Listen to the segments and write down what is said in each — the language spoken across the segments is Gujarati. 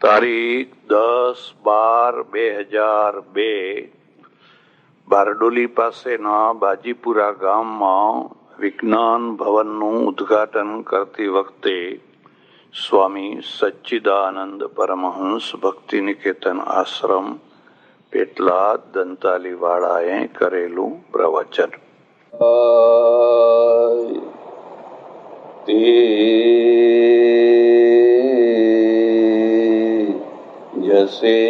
તારીખ 10/12/2002 બારડોલી પાસેના બાજીપુરા ગામમાં વિજ્ઞાન ભવનનું ઉદ્ઘાટન કરતી વખતે સ્વામી સચ્ચિદાનંદ પરમહંસ ભક્તિ નિકેતન આશ્રમ પેટલાદ દંતાલીવાળાએ કરેલું પ્રવચન. જશે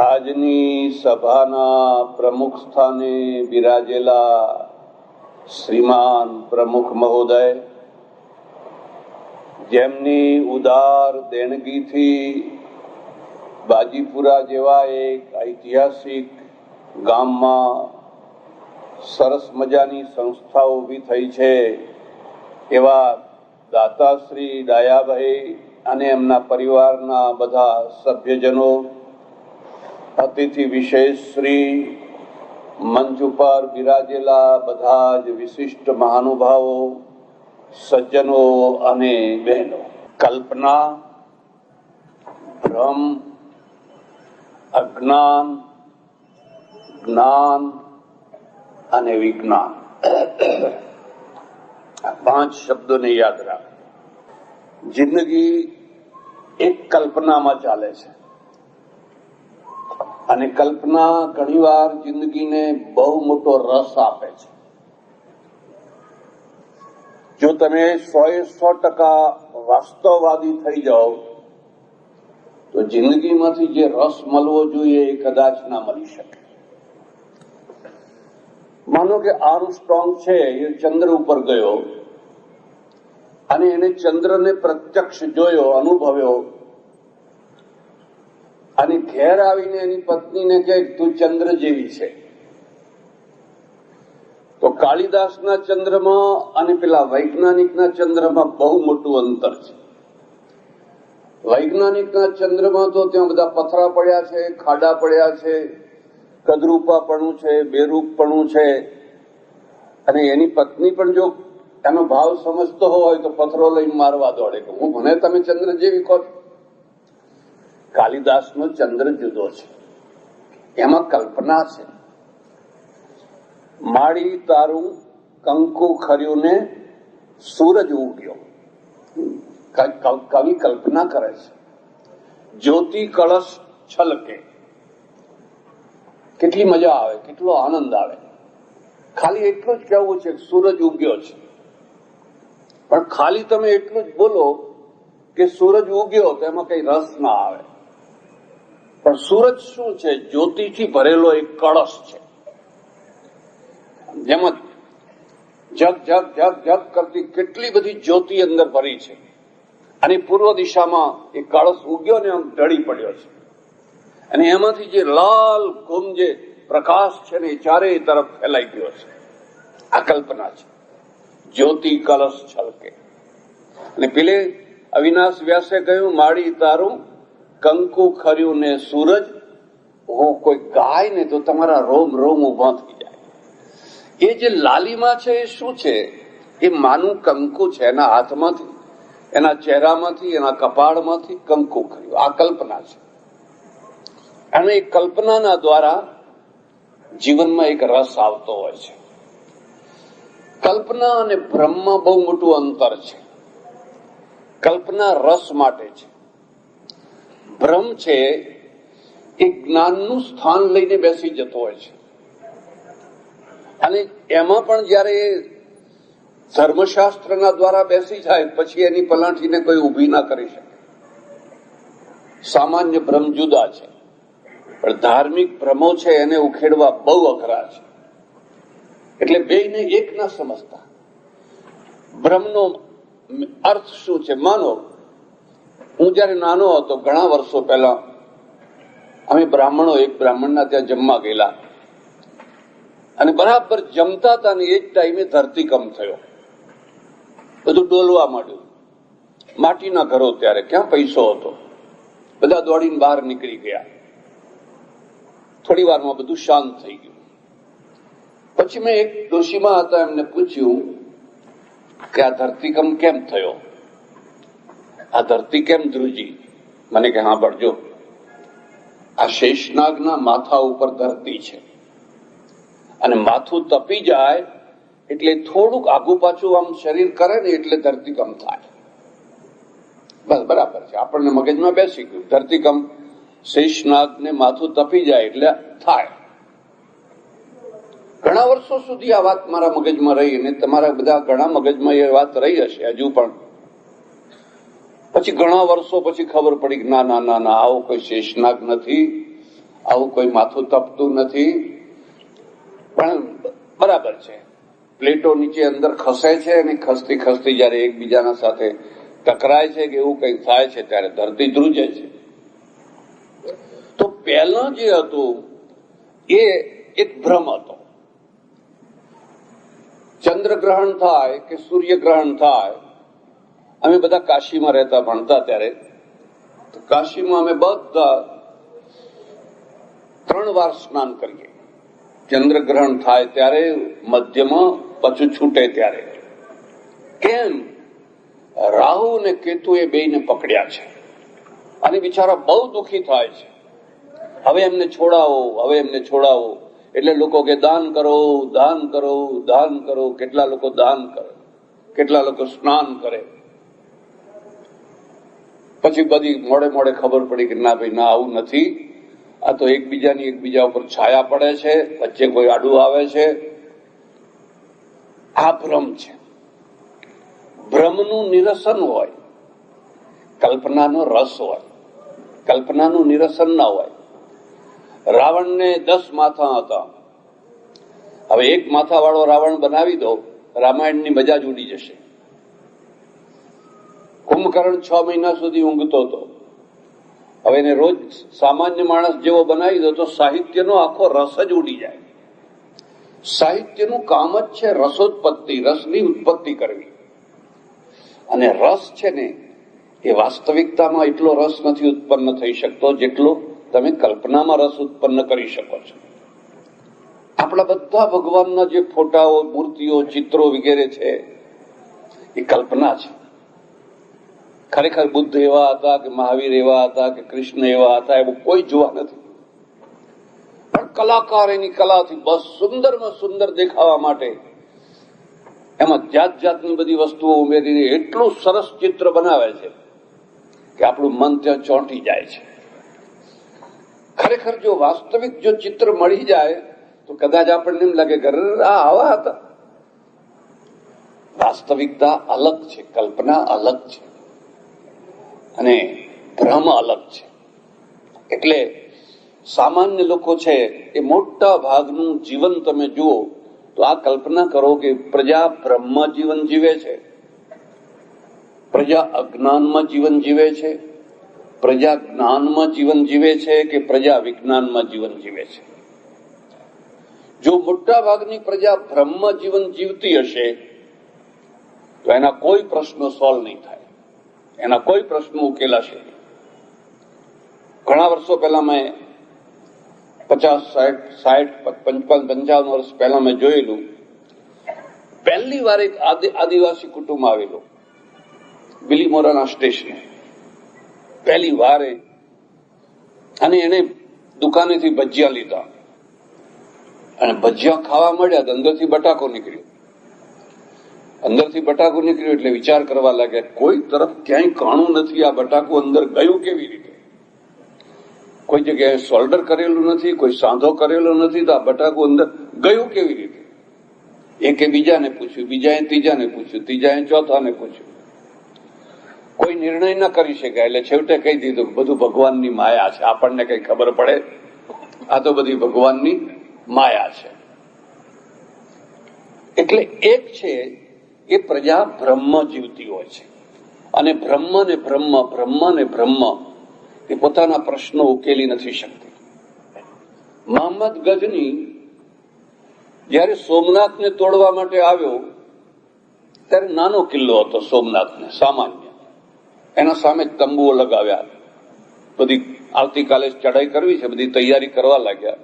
આજની સભાના પ્રમુખ સ્થાને બિરાજેલા શ્રીમાન પ્રમુખ મહોદય, જેમની ઉદાર દેણગીથી બાજીપુરા જેવા એક ઐતિહાસિક ગામમાં સરસ મજાની સંસ્થા ઊભી થઈ છે, એવા દાતાશ્રી ડાયાભાઈ અને એમના પરિવારના બધા સભ્યજનો, અતિથિ વિશેષ શ્રી, મંચ ઉપર બિરાજેલા બધા જ વિશિષ્ટ મહાનુભાવો, સજ્જનો અને બહેનો, કલ્પના, ભ્રમ, અજ્ઞાન, જ્ઞાન અને વિજ્ઞાન, આ 5 શબ્દોને યાદ રાખ. જિંદગી એક કલ્પનામાં ચાલે છે અને કલ્પના ઘણીવાર જિંદગીને બહુ મોટો રસ આપે છે. જો તમે 100% વાસ્તવવાદી થઈ જાઓ તો જિંદગીમાંથી જે રસ મળવો જોઈએ એ કદાચ ના મળી શકે. માનો કે આર્મસ્ટ્રોંગ છે, એ ચંદ્ર ઉપર ગયો અને એને ચંદ્રને પ્રત્યક્ષ જોયો, અનુભવ્યો, અને ઘેર આવીને એની પત્નીને કહે તું ચંદ્ર જેવી છે. તો કાલિદાસના ચંદ્રમાં અને પેલા વૈજ્ઞાનિકના ચંદ્રમાં બહુ મોટું અંતર છે. વૈજ્ઞાનિકના ચંદ્રમાં તો ત્યાં બધા પથરા પડ્યા છે, ખાડા પડ્યા છે, કદરૂપાપણું છે, બેરૂપપણું છે, અને એની પત્ની પણ જો એનો ભાવ સમજતો હોય તો પથરો લઈને મારવા દોડે કે હું મને તમે ચંદ્ર જેવી કહો. કાલિદાસનો ચંદ્ર જુદો છે, એમાં કલ્પના છે. માડી તારું કંકુ ખર્યું ને સૂરજ ઉગ્યો. કવિ કલ્પના કરે છે. જ્યોતિ કળશ છલકે, કેટલી મજા આવે, કેટલો આનંદ આવે. ખાલી એટલું જ કહેવું છે સૂરજ ઉગ્યો છે, પણ ખાલી તમે એટલું જ બોલો કે સૂરજ ઉગ્યો તો એમાં કઈ રસ ના આવે. પણ સૂરજ શું છે? જ્યોતિથી ભરેલો એક કળશ છે, જેમાં જગ જગ જગ જગ કરતી કેટલી બધી જ્યોતિ અંદર ભરી છે, અને પૂર્વ દિશામાં એ કળશ ઉગ્યો ને આમ ઢળી પડ્યો છે, અને એમાંથી જે લાલ ઘુમ જે પ્રકાશ છે ને એ ચારેય તરફ ફેલાઈ ગયો છે. આ કલ્પના છે. જ્યોતિ કલશ છલકે. અને પેલે અવિનાશ વ્યાસે કહ્યું માડી તારું કંકુ ખર્યું ને સૂરજ. હું કોઈ ગાય ને તો તમારા રોમ રોમ ઉભા થઈ જાય. એ જે લાલીમા છે એ શું છે? એ માનું કંકુ છે. એના હાથમાંથી, એના ચહેરામાંથી, એના કપાળમાંથી કંકુ ખર્યું. આ કલ્પના છે. અને એ કલ્પનાના દ્વારા જીવનમાં એક રસ આવતો હોય છે. કલ્પના અને ભ્રમમાં બહુ મોટું અંતર છે. કલ્પના રસ માટે છે. ભ્રમ છે એ જ્ઞાનનું સ્થાન લઈને બેસી જતો હોય છે, અને એમાં પણ જયારે ધર્મશાસ્ત્રના દ્વારા બેસી જાય પછી એની પલાઠીને કોઈ ઊભી ના કરી શકે. સામાન્ય ભ્રમ જુદા છે, પણ ધાર્મિક ભ્રમો છે એને ઉખેડવા બહુ અઘરા છે. એટલે બેયને એક ના સમજતા. ભ્રમનો અર્થ શું છે? માનો હું જયારે નાનો હતો, ઘણા વર્ષો પહેલા, અમે બ્રાહ્મણો એક બ્રાહ્મણના ત્યાં જમવા ગયેલા, અને બરાબર જમતા હતા ને એ જ ટાઈમે ધરતીકંપ થયો. બધું ડોલવા માંડ્યું. માટીના ઘરો, ત્યારે ક્યાં પૈસો હતો, બધા દોડીને બહાર નીકળી ગયા. થોડી વારમાં બધું શાંત થઈ ગયું. પછી મેં એક ડોશીમાં હતા, એમને પૂછ્યું કે આ ધરતીકંપ કેમ થયો? આ ધરતી કેમ ધ્રુજી? મને કે હા પડજો, આ શેષનાગના માથા ઉપર ધરતી છે અને માથું તપી જાય એટલે થોડુંક આગુ પાછું આમ શરીર કરે ને એટલે ધરતીકંપ થાય. બસ બરાબર છે, આપણને મગજમાં બેસી ગયું ધરતીકંપ. શેષનાગને માથું તપી જાય એટલે થાય. ઘણા વર્ષો સુધી આ વાત મારા મગજમાં રહી અને તમારા બધા ઘણા મગજમાં એ વાત રહી હશે હજુ પણ. પછી ઘણા વર્ષો પછી ખબર પડી કે ના ના ના ના, આવો કોઈ શેષનાગ નથી, આવું કોઈ માથું તપતું નથી. પણ બરાબર છે, પ્લેટો નીચે અંદર ખસે છે અને ખસતી ખસતી જયારે એકબીજાના સાથે ટકરાય છે કે એવું કંઈક થાય છે ત્યારે ધરતી ધ્રુજે છે. તો પહેલા જે હતું એ એક ભ્રમ હતો. ચંદ્રગ્રહણ થાય કે સૂર્યગ્રહણ થાય, અમે બધા કાશીમાં રહેતા ભણતા ત્યારે, તો કાશીમાં અમે બધા 3 વાર સ્નાન કરીએ. ચંદ્રગ્રહણ થાય ત્યારે, મધ્યમાં, પછી છૂટે ત્યારે. કેમ? રાહુ અને કેતુ એ બેયને પકડ્યા છે અને બિચારા બહુ દુઃખી થાય છે. હવે એમને છોડાવો, હવે એમને છોડાવો. એટલે લોકો કે દાન કરો, દાન કરો, દાન કરો. કેટલા લોકો દાન કરે, કેટલા લોકો સ્નાન કરે. પછી બધી મોડે મોડે ખબર પડી કે ના ભાઈ ના, આવું નથી. આ તો એકબીજા ઉપર છાયા પડે છે, વચ્ચે કોઈ આડું આવે છે. આ ભ્રમ છે. ભ્રમનું નિરસન હોય, કલ્પનાનો રસ હોય. કલ્પનાનું નિરસન ના હોય. રાવણને 10 માથા હતા. હવે એક માથા વાળો રાવણ બનાવી દો, રામાયણની મજા જ ઉડી જશે. કુંભકર્ણ 6 મહિના સુધી ઊંઘતો હતો. હવે એને રોજ સામાન્ય માણસ જેવો બનાવી દો તો સાહિત્યનો આખો રસ જ ઉડી જાય. સાહિત્યનું કામ જ છે રસોત્પત્તિ, રસની ઉત્પત્તિ કરવી. અને રસ છે ને, એ વાસ્તવિકતામાં એટલો રસ નથી ઉત્પન્ન થઈ શકતો જેટલો તમે કલ્પનામાં રસ ઉત્પન્ન કરી શકો છો. આપણા બધા ભગવાનના જે ફોટાઓ, મૂર્તિઓ, ચિત્રો વગેરે છે એ કલ્પના છે. ખરેખર બુદ્ધ એવા હતા કે મહાવીર એવા હતા કે કૃષ્ણ એવા હતા એવું કોઈ જોવા નથી. પણ કલાકાર એની કલાથી બસ સુંદરમાં સુંદર દેખાવા માટે એમાં જાત જાતની બધી વસ્તુઓ ઉમેરીને એટલું સરસ ચિત્ર બનાવે છે કે આપણું મન ત્યાં ચોંટી જાય છે. ખરેખર જો વાસ્તવિક જો ચિત્ર મળી જાય તો કદાચ આપણને એમ લાગે કે આવા હતા. વાસ્તવિકતા અલગ છે, કલ્પના અલગ છે અને ભ્રમ અલગ છે. એટલે સામાન્ય લોકો છે એ મોટા ભાગનું જીવન તમે જુઓ તો આ કલ્પના કરો કે પ્રજા બ્રહ્મમાં જીવન જીવે છે, પ્રજા અજ્ઞાનમાં જીવન જીવે છે, પ્રજા જ્ઞાનમાં જીવન જીવે છે કે પ્રજા વિજ્ઞાનમાં જીવન જીવે છે. જો મોટા ભાગની પ્રજા બ્રહ્મમાં જીવન જીવતી હશે તો એના કોઈ પ્રશ્નો સોલ્વ નહીં થાય, એના કોઈ પ્રશ્નો ઉકેલાશે નહીં. ઘણા વર્ષો પહેલા મેં 50, 60, 55 વર્ષ પહેલા મેં જોયેલું. પહેલી વાર એક આદિવાસી કુટુંબ આવેલો બિલીમોરાના સ્ટેશને, પહેલી વાર. અને એને દુકાનેથી ભજીયા લીધા અને ભજીયા ખાવા મળ્યા તો અંદરથી બટાકો નીકળ્યો. અંદરથી બટાકો નીકળ્યો એટલે વિચાર કરવા લાગ્યા, કોઈ તરફ ક્યાંય કાણું નથી, આ બટાકો અંદર ગયું કેવી રીતે? કોઈ જગ્યાએ સોલ્ડર કરેલું નથી, કોઈ સાંધો કરેલો નથી, તો આ બટાકો અંદર ગયું કેવી રીતે? એકે બીજાને પૂછ્યું, બીજાએ ત્રીજાને પૂછ્યું, ત્રીજાએ ચોથાને પૂછ્યું. કોઈ નિર્ણય ન કરી શક્યા એટલે છેવટે કહી દીધું બધું ભગવાનની માયા છે. આપણને કઈ ખબર પડે? આ તો બધી ભગવાનની માયા છે. એટલે એક છે એ પ્રજા બ્રહ્મ જીવતી હોય છે અને બ્રહ્મ ને બ્રહ્મ એ પોતાના પ્રશ્નો ઉકેલી નથી શકતી. મોહમ્મદ ગઝની જયારે સોમનાથને તોડવા માટે આવ્યો ત્યારે નાનો કિલ્લો હતો સોમનાથને, સામાન્ય. એના સામે તંબુઓ લગાવ્યા. બધી આવતીકાલે ચઢાઈ કરવી છે, બધી તૈયારી કરવા લાગ્યા.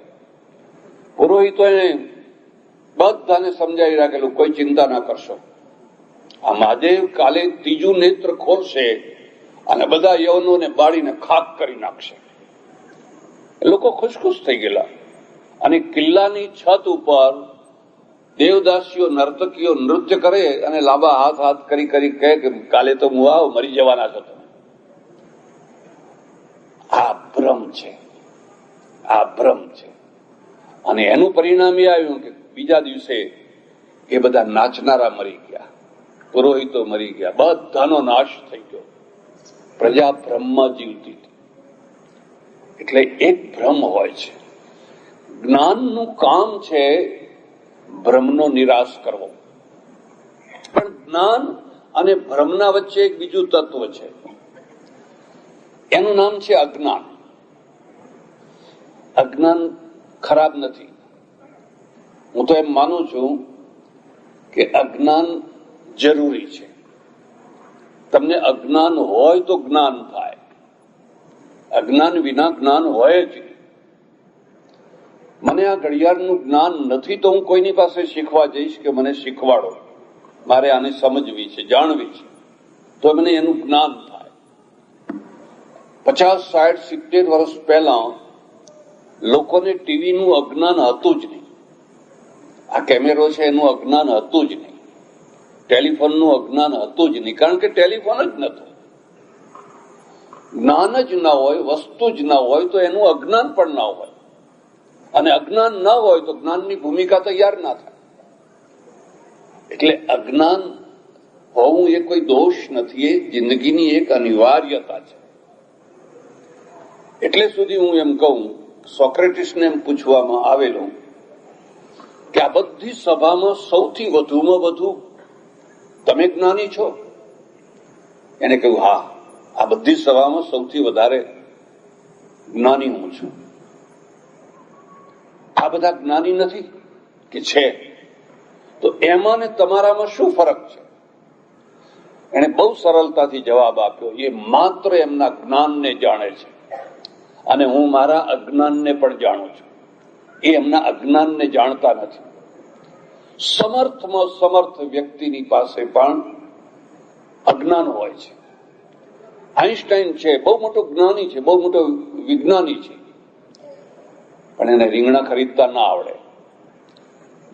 પુરોહિતો એને બધાને સમજાવી રાખેલું, કોઈ ચિંતા ના કરશો, આ મહાદેવ કાલે ત્રીજું નેત્ર ખોલશે અને બધા યવનોને બાળીને ખાક કરી નાખશે. લોકો ખુશ થઈ ગયેલા. અને કિલ્લાની છત ઉપર દેવદાસીઓ નર્તકીઓ નૃત્ય કરે અને લાંબા હાથ કરી કહે કે કાલે તો હું આવ, મરી જવાના છો તમે. આ ભ્રમ છે, આ ભ્રમ છે. અને એનું પરિણામ એ આવ્યું કે બીજા દિવસે એ બધા નાચનારા મરી ગયા, પુરોહિતો મરી ગયા, બધાનો નાશ થઈ ગયો. પ્રજા ભ્રમમાં જીવતી હતી. એટલે એક ભ્રમ હોય છે. જ્ઞાનનું કામ છે ભ્રમનો નિરાશ કરવો. પણ જ્ઞાન અને ભ્રમના વચ્ચે એક બીજું તત્વ છે, એનું નામ છે અજ્ઞાન. અજ્ઞાન ખરાબ નથી. હું તો એમ માનું છું કે અજ્ઞાન જરૂરી છે. તમને અજ્ઞાન હોય તો જ્ઞાન થાય, અજ્ઞાન વિના જ્ઞાન હોય જ નહીં. મને આ ઘડિયાળનું જ્ઞાન નથી તો હું કોઈની પાસે શીખવા જઈશ કે મને શીખવાડો, મારે આને સમજવી છે, જાણવી છે, તો મને એનું જ્ઞાન થાય. 50, 60, 70 વર્ષ પહેલા લોકોને ટીવીનું અજ્ઞાન હતું જ નહીં. આ કેમેરો છે એનું અજ્ઞાન હતું જ નહીં, ટેલિફોનનું અજ્ઞાન હતું જ નહીં, કારણ કે ટેલિફોન જ નહોતું. જ્ઞાન જ ના હોય, વસ્તુ જ ના હોય તો એનું અજ્ઞાન પણ ના હોય. અને અજ્ઞાન ન હોય તો જ્ઞાનની ભૂમિકા તૈયાર ના થાય. એટલે અજ્ઞાન હોવું એ કોઈ દોષ નથી, એ જિંદગીની એક અનિવાર્યતા છે. એટલે સુધી હું એમ કહું, સોક્રેટિસને એમ પૂછવામાં આવેલું કે આ બધી સભામાં સૌથી વધુમાં વધુ તમે જ્ઞાની છો? એને કહ્યું હા, આ બધી સભામાં સૌથી વધારે જ્ઞાની હું છું. આ બધા જ્ઞાની નથી કે છે? તો એમાં ને તમારામાં શું ફરક છે? એને બહુ સરળતાથી જવાબ આપ્યો, એ માત્ર એમના જ્ઞાનને જાણે છે અને હું મારા અજ્ઞાનને પણ જાણું છું. એ એમના અજ્ઞાનને જાણતા નથી. સમર્થમાં સમર્થ વ્યક્તિની પાસે પણ અજ્ઞાન હોય છે. આઈન્સ્ટાઈન છે, બહુ મોટો જ્ઞાની છે, બહુ મોટો વિજ્ઞાની છે, પણ એને રીંગણા ખરીદતા ના આવડે.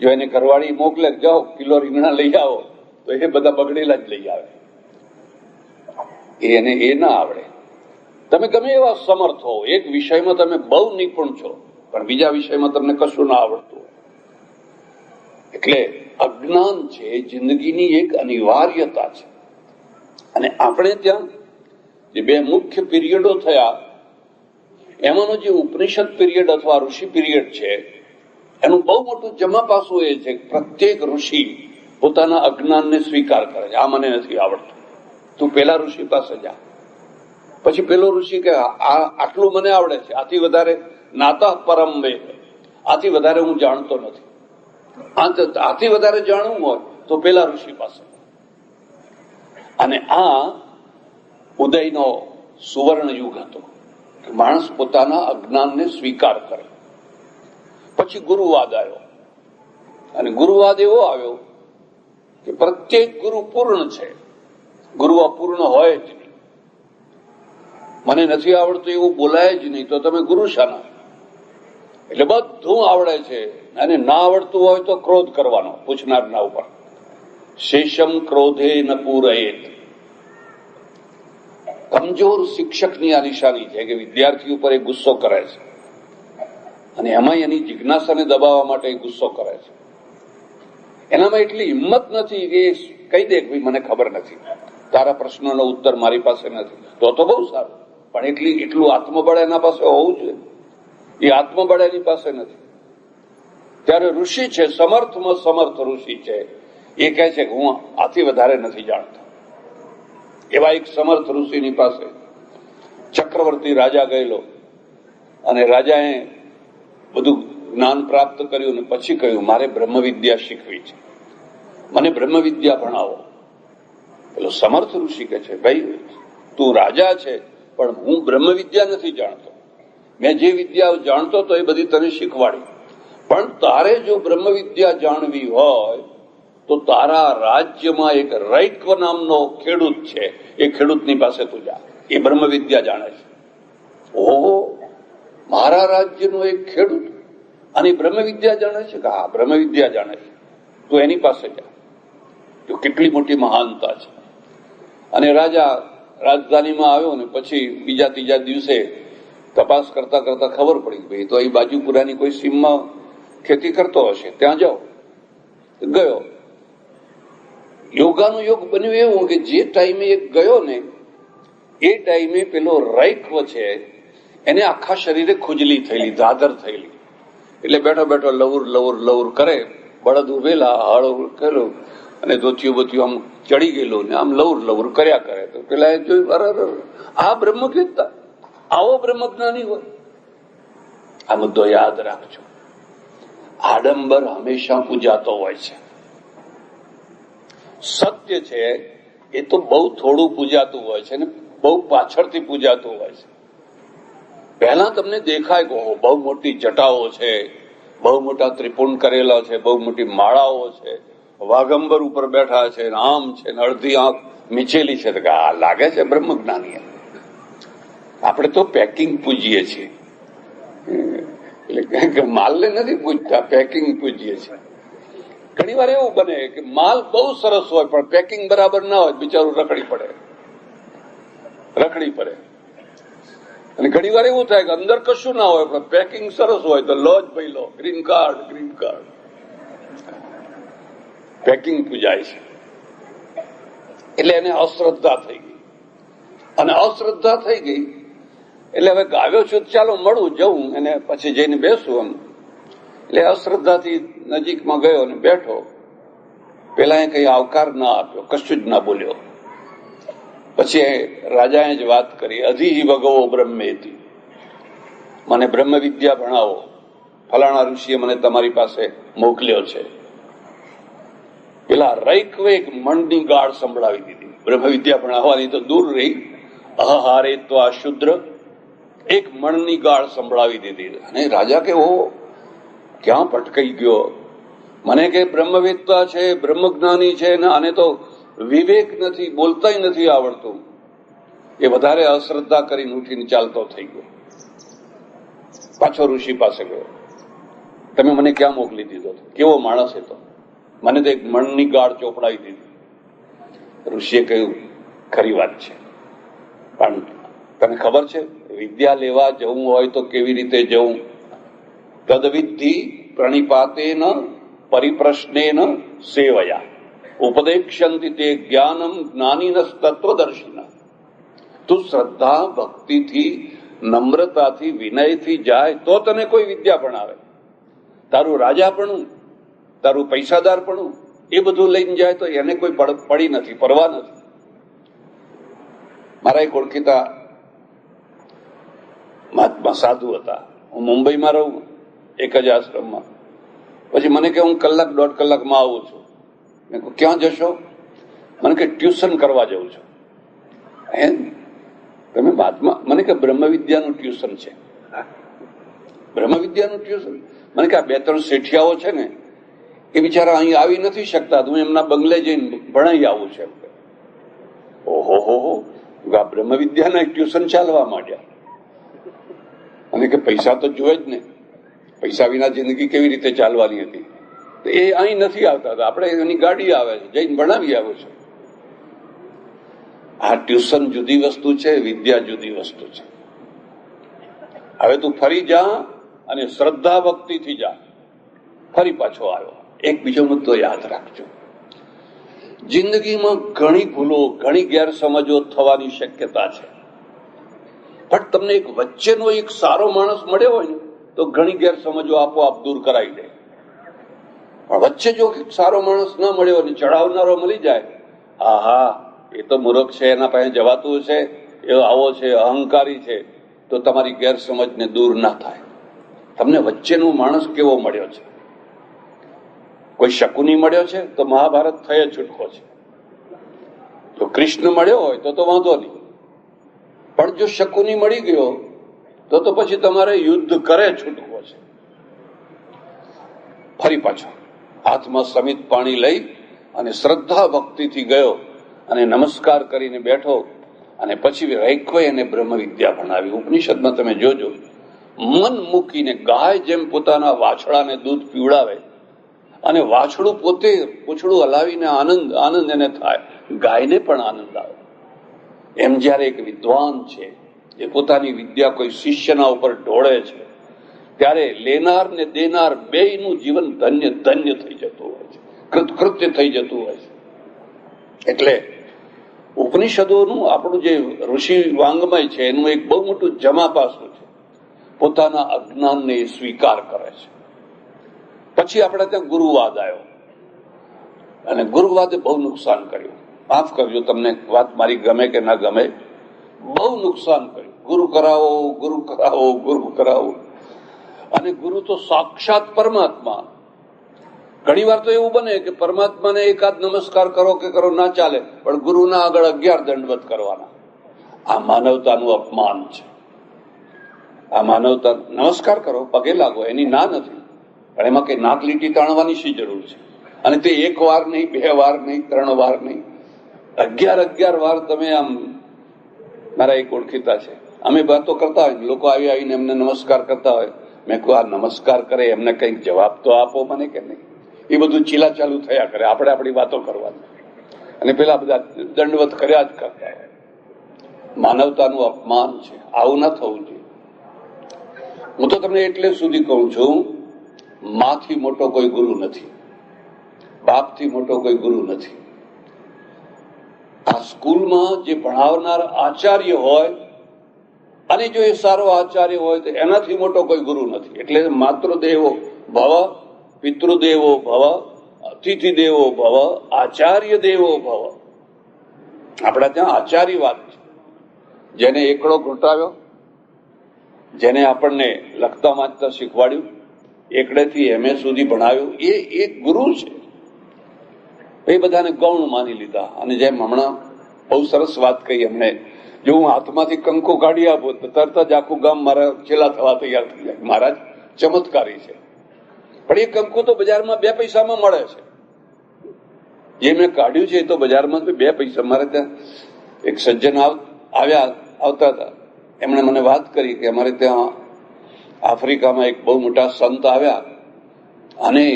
જો એને ઘરવાળી મોકલે, જાઓ કિલો રીંગણા લઈ આવો, તો એ બધા બગડેલા જ લઈ આવે. એને એ ના આવડે. તમે ગમે એવા સમર્થ હો, એક વિષયમાં તમે બહુ નિપુણ છો, પણ બીજા વિષયમાં તમને કશું ના આવડતું. એટલે અજ્ઞાન છે જિંદગીની એક અનિવાર્યતા છે. અને આપણે ત્યાં જે બે મુખ્ય પીરિયડો થયા, એમાંનો જે ઉપનિષદ પીરિયડ અથવા ઋષિ પીરિયડ છે, એનું બહુ મોટું જમા પાસું એ છે કે પ્રત્યેક ઋષિ પોતાના અજ્ઞાનને સ્વીકાર કરે છે. આ મને નથી આવડતું, તું પેલા ઋષિ પાસે જા. પછી પેલો ઋષિ કે આટલું મને આવડે છે, આથી વધારે નાતા પરમ વેદ, આથી વધારે હું જાણતો નથી. આથી વધારે જાણવું હોય તો પેલા ઋષિ પાસે. અને આ ઉદયનો સુવર્ણ યુગ હતો. માણસ પોતાના અજ્ઞાનને સ્વીકાર કરે. પછી ગુરુવાદ આવ્યો, અને ગુરુવાદ એવો આવ્યો કે પ્રત્યેક ગુરુ પૂર્ણ છે, ગુરુ અપૂર્ણ હોય જ નહીં. મને નથી આવડતું એવું બોલાય જ નહીં, તો તમે ગુરુ શાના? એટલે બધું આવડે છે, અને ના આવડતું હોય તો ક્રોધ કરવાનો પૂછનારના ઉપર. શેષમ ક્રોધે ન પૂરયેત. કમજોર શિક્ષકની આ નિશાની છે કે વિદ્યાર્થી ઉપર એ ગુસ્સો કરે છે, અને એમાં એની જિજ્ઞાસાને દબાવવા માટે ગુસ્સો કરે છે. એનામાં એટલી હિંમત નથી કે કહી દે કે મને ખબર નથી, તારા પ્રશ્નોનો ઉત્તર મારી પાસે નથી. તો બહુ સારું, પણ એટલું આત્મબળ એના પાસે હોવું જોઈએ. એ આત્મબળ એની પાસે નથી. ત્યારે ઋષિ છે, સમર્થમાં સમર્થ ઋષિ છે, એ કહે છે કે હું આથી વધારે નથી જાણતો. એવા એક સમર્થ ઋષિની પાસે ચક્રવર્તી રાજા ગયેલો, અને રાજાએ બધું જ્ઞાન પ્રાપ્ત કર્યું અને પછી કહ્યું મારે બ્રહ્મવિદ્યા શીખવી છે, મને બ્રહ્મવિદ્યા ભણાવો. પેલો સમર્થ ઋષિ કહે છે ભાઈ તું રાજા છે, પણ હું બ્રહ્મવિદ્યા નથી જાણતો. મેં જે વિદ્યા જાણતો તો એ બધી તને શીખવાડી, પણ તારે જો બ્રહ્મવિદ્યા જાણવી હોય તો તારા રાજ્યમાં એક રૈક્વ નામનો ખેડૂત છે, એ ખેડૂતની પાસે તું જા. એ બ્રહ્મ વિદ્યા જાણે છે. ઓહો, મારા રાજ્યનો એક ખેડૂત અને બ્રહ્મ વિદ્યા જાણે છે કે હા બ્રહ્મ વિદ્યા જાણે છે, તો એની પાસે જા. તો કેટલી મોટી મહાનતા છે. અને રાજા રાજધાનીમાં આવ્યો ને પછી બીજા ત્રીજા દિવસે તપાસ કરતા કરતા ખબર પડી ભાઈ તો અહીં બાજુપુરાની કોઈ સીમમાં ખેતી કરતો હશે, ત્યાં જાઓ. ગયો. યોગાનું યોગ બન્યું એવું કે જે ટાઈમે એ ગયો ને એ ટાઈમે પેલો રૈક્વ છે એને આખા શરીરે ખુજલી થયેલી, દાદર થયેલી. એટલે બેઠો બેઠો લવર લવર લવર કરે, બળદ ઉભેલા, હળ કર્યું અને ધોતિયું બોતિયું આમ ચડી ગયેલું ને આમ લવર લવર કર્યા કરે. તો પેલા એ જોયું, અરે આ બ્રહ્મજ્ઞતા, આવો બ્રહ્મજ્ઞાની હોય. આ મુદ્દો યાદ રાખજો. આડંબર હંમેશા પૂજાતો હોય છે. સત્ય છે એ તો બહુ થોડું પૂજાતું હોય છે ને બહુ પાછળથી પૂજાતું હોય છે. પહેલા તમને દેખાય કે બહુ મોટી જટાઓ છે, બહુ મોટા ત્રિપુંડ કરેલા છે, બહુ મોટી માળાઓ છે, વાઘંબર ઉપર બેઠા છે, આમ છે ને અડધી આંખ મીચેલી છે. આ લાગે છે બ્રહ્મજ્ઞાની. આપણે તો પેકિંગ પૂજીએ છીએ, એટલે માલને નથી પૂજતા, પેકિંગ પૂજીએ છીએ. ઘણી વાર એવું બને કે માલ બહુ સરસ હોય પણ પેકિંગ બરાબર ના હોય, બિચારું રખડી પડે. અને ઘણી વાર એવું થાય કે અંદર કશું ના હોય પણ પેકિંગ સરસ હોય તો લો જ ભાઈ લો, ગ્રીન કાર્ડ. પેકિંગ પૂજાય છે એટલે એને અશ્રદ્ધા થઈ ગઈ. અને અશ્રદ્ધા થઈ ગઈ એટલે હવે ગાવ્યો છું ચાલો મળું જવું અને પછી જઈને બેસું એમ. એટલે અશ્રદ્ધાથી નજીકમાં ગયો અને બેઠો. પેલા એ કઈ આવકાર ના આપ્યો, કશું જ ના બોલ્યો. પછી રાજાએ જ વાત કરી, અધિ ભગવો બ્રહ્મેતિ, મને બ્રહ્મ વિદ્યા ભણાવો, ફલાણા ઋષિએ મને તમારી પાસે મોકલ્યો છે. પેલા રૈકવે એક મણની ગાળ સંભળાવી દીધી. બ્રહ્મ વિદ્યા ભણાવવાની તો દૂર રહી, અહારે તો આ શુદ્ર, એક મણની ગાળ સંભળાવી દીધી. અને રાજા કે ઓ ક્યાં ભટકાઈ ગયો, મને કે બ્રહ્મવેત્તા છે, બ્રહ્મજ્ઞાની છે ને આને તો વિવેક નથી, બોલતાય નથી આવડતું. એ વધારે અશ્રદ્ધા કરીને ઉઠીને ચાલતો થઈ ગયો. પાછો ઋષિ પાસે ગયો, તમે મને ક્યાં મોકલી દીધો? કેવો માણસ હતો, મને તો એક મણની ગાળ ચોપડાવી દીધી. ઋષિએ કહ્યું ખરી વાત છે, પણ તને ખબર છે વિદ્યા લેવા જવું હોય તો કેવી રીતે જવું? તદવિધિ પ્રણિપાતેન પરિપ્રશ્નેન સેવયા ઉપદેક્ષ્યંતિ તે જ્ઞાનમ જ્ઞાનીન તત્વદર્શિના. તું શ્રદ્ધા ભક્તિથી, નમ્રતાથી, વિનયથી જાય તો તને કોઈ વિદ્યા ભણાવે. તારું રાજાપણું, તારું પૈસાદારપણું એ બધું લઈને જાય તો એને કોઈ પડી નથી, પરવા નથી. મારા એક ઓળખીતા મહાત્મા સાધુ હતા. હું મુંબઈમાં રહું એક જ આશ્રમમાં. પછી મને કે હું કલાક દોઢ કલાકમાં આવું છું. મેં કહ્યું ક્યાં જશો? મને કે ટ્યુશન કરવા જઉં છું. તમે મહાત્મા? મને કે બ્રહ્મ વિદ્યાનું ટ્યુશન છે. બ્રહ્મ વિદ્યાનું ટ્યુશન? મને કે આ 2-3 શેઠિયાઓ છે ને એ બિચારા અહીં આવી નથી શકતા, હું એમના બંગલે જઈને ભણાઈ આવું છું. ઓહો, આ બ્રહ્મ વિદ્યાના ટ્યુશન ચાલવા માંડ્યા. અને કે પૈસા તો જોવે જ ને, પૈસા વિના જિંદગી કેવી રીતે ચાલવાની હતી? એ અહીં નથી આવતા, આપણે એની ગાડી આવે છે, જઈને ભણાવી આવું છું. આ ટ્યુશન જુદી વસ્તુ છે, વિદ્યા જુદી વસ્તુ છે. હવે તું ફરી જા અને શ્રદ્ધા ભક્તિથી જા. ફરી પાછો આવ્યો. એક બીજો મુદ્દો યાદ રાખજો, જિંદગીમાં ઘણી ભૂલો, ઘણી ગેરસમજો થવાની શક્યતા છે, પણ તમને એક વચ્ચેનો એક સારો માણસ મળ્યો હોય ને તો ઘણી ગેરસમજો આપોઆપ દૂર કરાવી દે. પણ વચ્ચે જો સારો માણસ ના મળ્યો અને ચડાવનારો મળી જાય, આહા એ તો મૂર્ખ છે, એના પાસે જવાતું છે, એ આવો છે, અહંકારી છે, તો તમારી ગેરસમજને દૂર ના થાય. તમને વચ્ચેનો માણસ કેવો મળ્યો છે? કોઈ શકુની મળ્યો છે તો મહાભારત થયે છૂટકો છે. જો કૃષ્ણ મળ્યો હોય તો વાંધો નહીં, પણ જો શકુની મળી ગયો તો પછી તમારે યુદ્ધ કરે છૂટકો છે. ફરી પાછો હાથમાં સમિત પાણી લઈ અને શ્રદ્ધા ભક્તિથી ગયો અને નમસ્કાર કરીને બેઠો અને પછી રૈખવે એને બ્રહ્મ વિદ્યા ભણાવી. ઉપનિષદમાં તમે જોજો, મન મૂકીને ગાય જેમ પોતાના વાછડાને દૂધ પીવડાવે અને વાછડું પોતે પૂંછડું હલાવીને આનંદ આનંદ એને થાય, ગાયને પણ આનંદ આવે. એમ જયારે એક વિદ્વાન છે એ પોતાની વિદ્યા કોઈ શિષ્યના ઉપર ઢોળે છે, ત્યારે લેનાર ને દેનાર બેયનું જીવન ધન્ય ધન્ય થઈ જતું હોય છે, કૃતકૃત્ય થઈ જતું હોય છે. એટલે ઉપનિષદોનું આપણું જે ઋષિ વાંગમય છે એનું એક બહુ મોટું જમા પાસું છે. પોતાના અજ્ઞાનને સ્વીકાર કરે છે. પછી આપણે ત્યાં ગુરુવાદ આવ્યો અને ગુરુવાદે બહુ નુકસાન કર્યું. માફ કરજો, તમને વાત મારી ગમે કે ના ગમે, બહુ નુકસાન કર્યું. ગુરુ કરાવો, ગુરુ કરાવો, ગુરુ કરાવો. અને ગુરુ તો સાક્ષાત પરમાત્મા. ઘણી વાર તો એવું બને કે પરમાત્માને એકાદ નમસ્કાર કરો કે કરો ના ચાલે, પણ ગુરુના આગળ 11 દંડવત કરવાના. આ માનવતાનું અપમાન છે. આ માનવતા, નમસ્કાર કરો, પગે લાગો, એની ના નથી, પણ એમાં કઈ નાક લીટી તાણવાની શી જરૂર છે? અને તે 1 વાર નહીં, 2 વાર નહીં, 3 વાર નહીં, 11 વાર તમે આમ. મારા એક ઓળખીતા છે, અમે વાતો કરતા હોય, લોકો આવી આવીને એમને નમસ્કાર કરતા હોય, મેં કહું આ નમસ્કાર કરે એમને કઈક જવાબ તો આપો મને કે નહીં. એ બધું ચીલા ચાલુ થયા કરે, આપણે આપણી વાતો કરવાની, અને પેલા બધા દંડવત કર્યા જ કરતા હોય. માનવતાનું અપમાન છે, આવું ના થવું જોઈએ. હું તો તમને એટલે સુધી કહું છું, માથી મોટો કોઈ ગુરુ નથી, બાપથી મોટો કોઈ ગુરુ નથી. આ સ્કૂલમાં જે ભણાવનાર આચાર્ય હોય, અને જો એ સારો આચાર્ય હોય તો એનાથી મોટો કોઈ ગુરુ નથી. એટલે માતૃદેવો ભવ, પિતૃદેવો ભવ, અતિથિ દેવો ભવ, આચાર્ય દેવો ભવ. આપણા ત્યાં આચાર્યવાદ છે. જેને એકડો ઘૂંટાવ્યો, જેને આપણને લખતા વાંચતા શીખવાડ્યું, એકડેથી MA સુધી ભણાવ્યું, એ એક ગુરુ છે. એ બધાને ગૌણ માની લીધા. અને જેમ હમણાં બહુ સરસ વાત કહી એમણે, જો હું હાથમાંથી કંકુ કાઢી આપું તો તરત જ આખું ગામ મારા ચેલા થવા તૈયાર થઈ જાય. મહારાજ ચમત્કારી છે. પણ એ કંકુ તો બજારમાં 2 પૈસામાં મળે છે. જે મેં કાઢ્યું છે એ તો બજારમાં 2 પૈસા. મારે ત્યાં એક સજ્જન આવતા હતા, એમણે મને વાત કરી કે અમારે ત્યાં આફ્રિકામાં એક બહુ મોટા સંત આવ્યા અને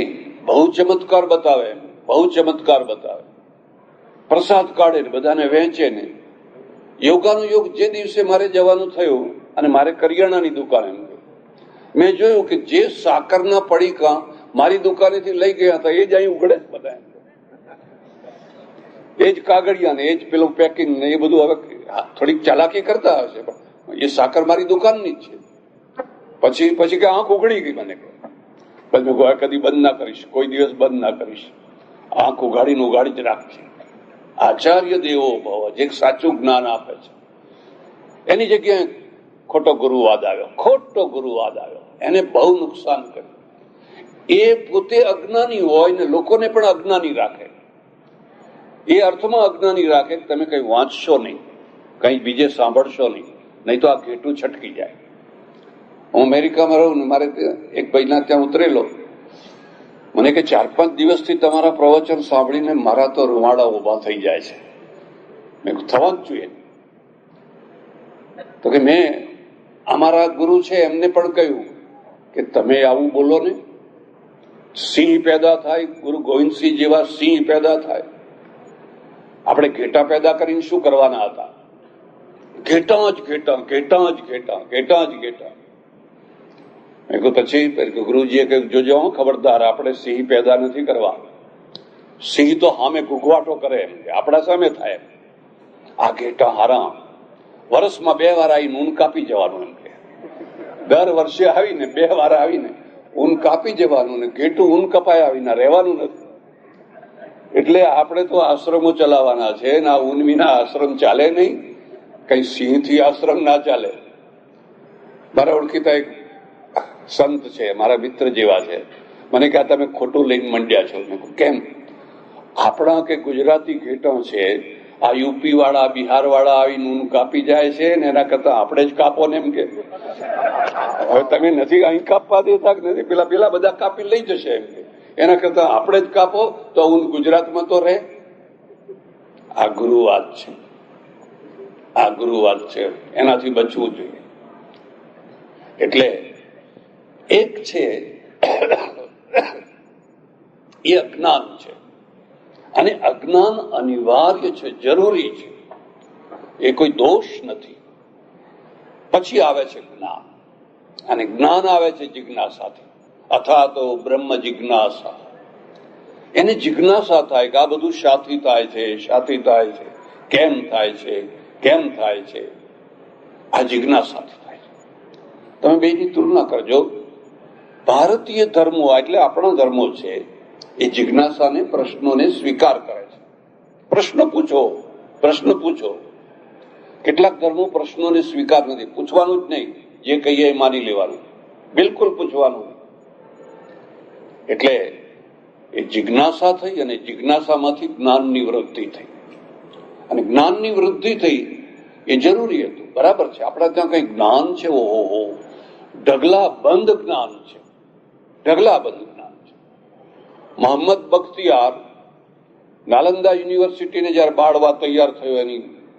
બહુ ચમત્કાર બતાવે, બહુ ચમત્કાર બતાવે, પ્રસાદ કાઢે ને બધાને વહેંચે ને. યોગાનું યોગ જે દિવસે મારે જવાનું થયું, અને મારે કરિયાણાની દુકાન, એમ મેં જોયું કે જે સાકરના પડીકા મારી દુકાનેથી લઈ ગયા હતા એ જ અહીં ઉઘડે બધા, એ જ કાગળિયા ને એ જ પેલું પેકિંગ ને એ બધું. હવે થોડીક ચાલાકી કરતા હશે, પણ એ સાકર મારી દુકાનની જ છે. પછી કે આંખ ઉઘડી ગઈ મને. પછી મેં કહ્યું કદી બંધ ના કરીશ, કોઈ દિવસ બંધ ના કરીશ, આંખ ઉઘાડીને ઉઘાડી જ રાખશે. આચાર્ય દેવો ભવ, જે સાચું જ્ઞાન આપે છે. એની જગ્યાએ ખોટો ગુરુવાદ આવ્યો, ખોટો ગુરુવાદ આવ્યો, એને બહુ નુકસાન કર્યું. એ પોતે અજ્ઞાની હોય ને લોકોને પણ અજ્ઞાની રાખે. એ અર્થમાં અજ્ઞાની રાખે કે તમે કઈ વાંચશો નહીં, કઈ બીજે સાંભળશો નહીં તો આ ઘેટું છટકી જાય. હું અમેરિકામાં રહું ને, મારે એક ભાઈના ત્યાં ઉતરેલો, મને કે 4-5 દિવસથી તમારા પ્રવચન સાંભળીને મારા તો રૂવાડા ઉભા થઈ જાય છે. મેં થવા જ જોઈએ. તો કે મેં અમારા ગુરુ છે એમને પણ કહ્યું કે તમે આવું બોલો ને, સિંહ પેદા થાય, ગુરુ ગોવિંદસિંહ જેવા સિંહ પેદા થાય. આપણે ઘેટા પેદા કરીને શું કરવાના હતા? ઘેટા જ ઘેટા, ઘેટા જ ઘેટા, ઘેટા જ ઘેટા. પછી ગુરુજીએ કહ્યું જોજો ખબરદાર, આપણે સિંહ પેદા નથી કરવા. સિંહ તો સામે ઘૂઘવાટો કરે, આપણા સામે થાય. આ ઘેટા હારા વર્ષમાં 2 વાર આવીને ઊન કાપી જવાનું. એમ કે દર વર્ષે આવીને 2 વાર આવીને ઊન કાપી જવાનું, ને ઘેટું ઊન કપાય આવીને રહેવાનું નથી. એટલે આપણે તો આશ્રમો ચલાવવાના છે ને, આ ઊન વિના આશ્રમ ચાલે નહીં, કઈ સિંહ થી આશ્રમ ના ચાલે. મારા ઓળખીતા એક સંત છે, મારા મિત્ર જેવા છે, મને કહે તમે ખોટું લઈને મંડ્યા છો. કેમ? આપણા કે ગુજરાતી ઘેટા છે, આ યુપી વાળા, બિહાર વાળા આવીને ઊન કાપી જાય છે ને, એના કરતા આપણે જ કાપો ને. એમ કે હવે તમે નથી અહીં કાપવા દેતા કે નથી, પેલા બધા કાપી લઈ જશે. એમ કે એના કરતા આપણે જ કાપો તો ઊન ગુજરાતમાં તો રહે. આ ગુરુવાદ છે. આ ગુરુવાદ છે, એનાથી બચવું જોઈએ. એટલે એક છે એ અજ્ઞાન છે, અને અજ્ઞાન અનિવાર્ય છે, જરૂરી છે, એ કોઈ દોષ નથી. પછી આવે છે જ્ઞાન, અને જ્ઞાન આવે છે જિજ્ઞાસાથી. અથા તો બ્રહ્મ જિજ્ઞાસા, એને જિજ્ઞાસા થાય કે આ બધું શાથી થાય છે, શાથી થાય છે, કેમ થાય છે, કેમ થાય છે, આ જિજ્ઞાસાથી થાય છે. તમે બેની તુલના કરજો. ભારતીય ધર્મો એટલે આપણા ધર્મો છે, એ જિજ્ઞાસાને, પ્રશ્નોને સ્વીકાર કરે છે. પ્રશ્ન પૂછો. કેટલાક ધર્મો પ્રશ્નોને સ્વીકાર નથી, પૂછવાનું જ નહીં, જે કહીએ એ માની લેવાનું, બિલકુલ પૂછવાનું. એટલે એ જિજ્ઞાસા થઈ, અને જિજ્ઞાસામાંથી જ્ઞાનની વૃદ્ધિ થઈ, અને જ્ઞાનની વૃદ્ધિ થઈ એ જરૂરી હતું, બરાબર છે. આપણા ત્યાં કઈ જ્ઞાન છે, ઓહો, ઢગલાબંધ જ્ઞાન છે, ઢગલાબંધ જ્ઞાન છે. મોહમ્મદ બખ્તિયાર નાલંદા યુનિવર્સિટીને જયારે બાળવા તૈયાર થયો,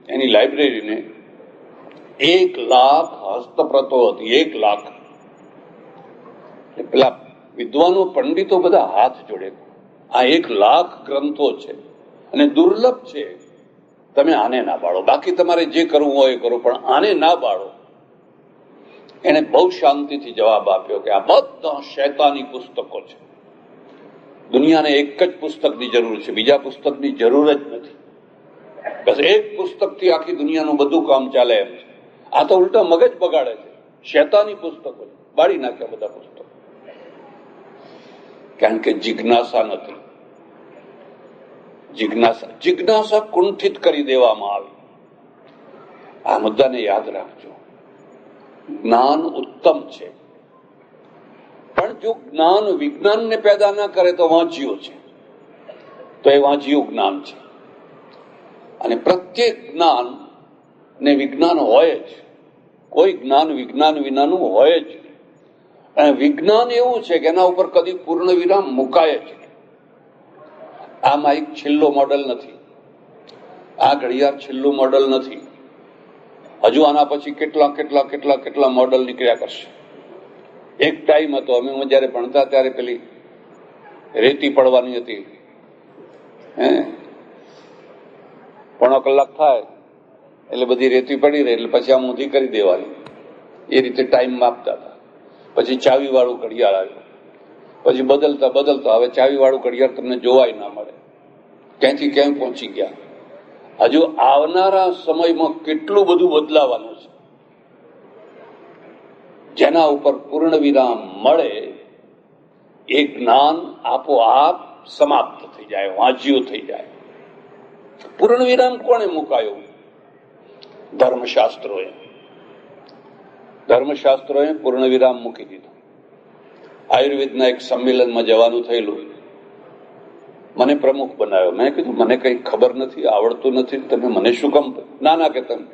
એની લાઇબ્રેરીને 1,00,000 હસ્તપ્રતો હતી, 1,00,000. પેલા વિદ્વાનો, પંડિતો બધા હાથ જોડે, આ 1,00,000 ગ્રંથો છે, અને દુર્લભ છે. તમે આને ના બાળો, બાકી તમારે જે કરવું હોય એ કરો, પણ આને ના બાળો. એને બહુ શાંતિથી જવાબ આપ્યો કે આ બધા શૈતાની પુસ્તકો છે, દુનિયાને એક જ પુસ્તકની જરૂર છે, બીજા પુસ્તકની જરૂર જ નથી. બસ એક પુસ્તકથી આખી દુનિયાનું બધું કામ ચાલે એમ છે. આ તો ઉલટા મગજ બગાડે છે, શૈતાની પુસ્તકો બાળી નાખ્યા બધા પુસ્તકો, કારણ કે જિજ્ઞાસા નથી. જિજ્ઞાસા કુંઠિત કરી દેવામાં આવી. આ મુદ્દાને યાદ રાખજો. જ્ઞાન ઉત્તમ છે, પણ જો જ્ઞાન વિજ્ઞાનને પેદા ના કરે તો વાંચ્યું છે, તો એ વાંચ્યું જ્ઞાન છે. અને પ્રત્યેક જ્ઞાન ને વિજ્ઞાન હોય જ, કોઈ જ્ઞાન વિજ્ઞાન વિનાનું હોય જ. અને વિજ્ઞાન એવું છે કે એના ઉપર કદી પૂર્ણ વિરામ મુકાય જ. આ માઇક છેલ્લો મોડલ નથી, આ ઘડિયાળ છેલ્લું મોડલ નથી. હજુ આના પછી કેટલા મોડલ નીકળ્યા કરશે. એક ટાઈમ હતો, અમે જયારે ભણતા ત્યારે પેલી રેતી પડવાની હતી, પોણો કલાક થાય એટલે બધી રેતી પડી રહે, એટલે પછી આમ ઊંધી કરી દેવાની, એ રીતે ટાઈમ માપતા હતા. પછી ચાવી વાળું ઘડિયાળ આવ્યું, પછી બદલતા હવે ચાવી વાળું ઘડિયાળ તમને જોવાય ના મળે, ક્યાંથી ક્યાંય પહોંચી ગયા. હજુ આવનારા સમયમાં કેટલું બધું બદલાવાનું છે, જેના ઉપર પૂર્ણ વિરામ મળે એ જ્ઞાન આપોઆપ સમાપ્ત થઈ જાય, વાંચ્યું થઈ જાય. પૂર્ણ વિરામ કોણે મુકાયો? ધર્મશાસ્ત્રોએ પૂર્ણ વિરામ મૂકી દીધો. આયુર્વેદના એક સંમેલનમાં જવાનું થયેલું, મને પ્રમુખ બનાવ્યો. મેં કીધું મને કઈ ખબર નથી, આવડતું નથી, તમે મને શું કામ? ના કે તમે.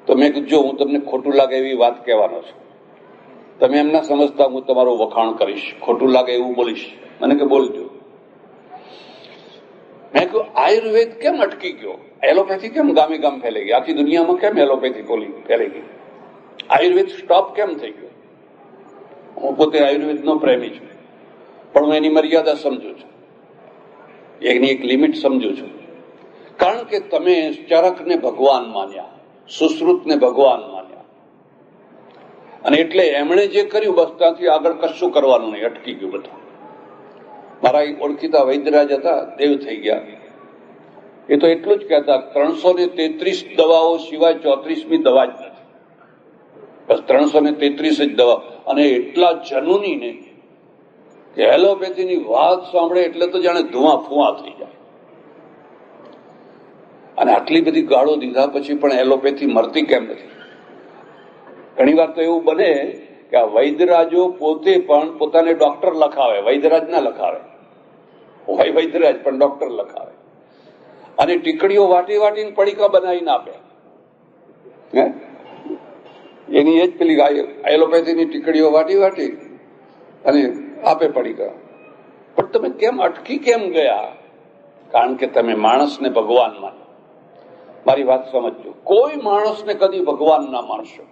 તો મેં કીધું જો હું તમને ખોટું લાગે એવી વાત કહેવાનો છું, તમે એમ ના સમજતા હું તમારું વખાણ કરીશ, ખોટું લાગે એવું બોલીશ. મને કે બોલજો. મેં કહ્યું આયુર્વેદ કેમ અટકી ગયો? એલોપેથી કેમ ગામે ગામ ફેલાઈ ગઈ? આખી દુનિયામાં કેમ એલોપેથી ફેલાઈ ગઈ? આયુર્વેદ સ્ટોપ કેમ થઈ ગયો? હું પોતે આયુર્વેદનો પ્રેમી છું, પણ હું એની મર્યાદા સમજુ છું, એની એક લિમિટ સમજુ છું. કારણ કે તમે ચરકને ભગવાન માન્યા, સુશ્રુતને ભગવાન માન્યા, અને એટલે એમણે જે કર્યું બસ ત્યાંથી આગળ કશું કરવાનું નહીં, અટકી ગયું બધું. મારા ઓળખીતા વૈદ્યરાજ હતા, દેવ થઈ ગયા. એ તો એટલું જ કહેતા 333 દવાઓ સિવાય 34મી દવા જ નથી, બસ 333 જ દવા. અને એટલા જનુની ને કે એલોપેથીની વાત સાંભળે એટલે તો જાણે ધુઆ ફુઆ થઈ જાય. અને આટલી બધી ગાળો દીધા પછી પણ એલોપેથી મરતી કેમ નથી? ઘણી વાર તો એવું બને કે આ વૈદ્યરાજો પોતે પણ પોતાને ડોક્ટર લખાવે, વૈદ્યરાજ ના લખાવે, હોય વૈદ્યરાજ પણ ડોક્ટર લખાવે, અને ટીકડીઓ વાટીને પડીકા બનાવીને આપે. એની એ જ પેલી એલોપેથીની ટીકડીઓ વાટી અને આપે પડીકા. પણ તમે કેમ અટકી કેમ ગયા? કારણ કે તમે માણસને ભગવાન માનો. મારી વાત સમજજો. કોઈ માણસને કદી ભગવાન ના માનશો.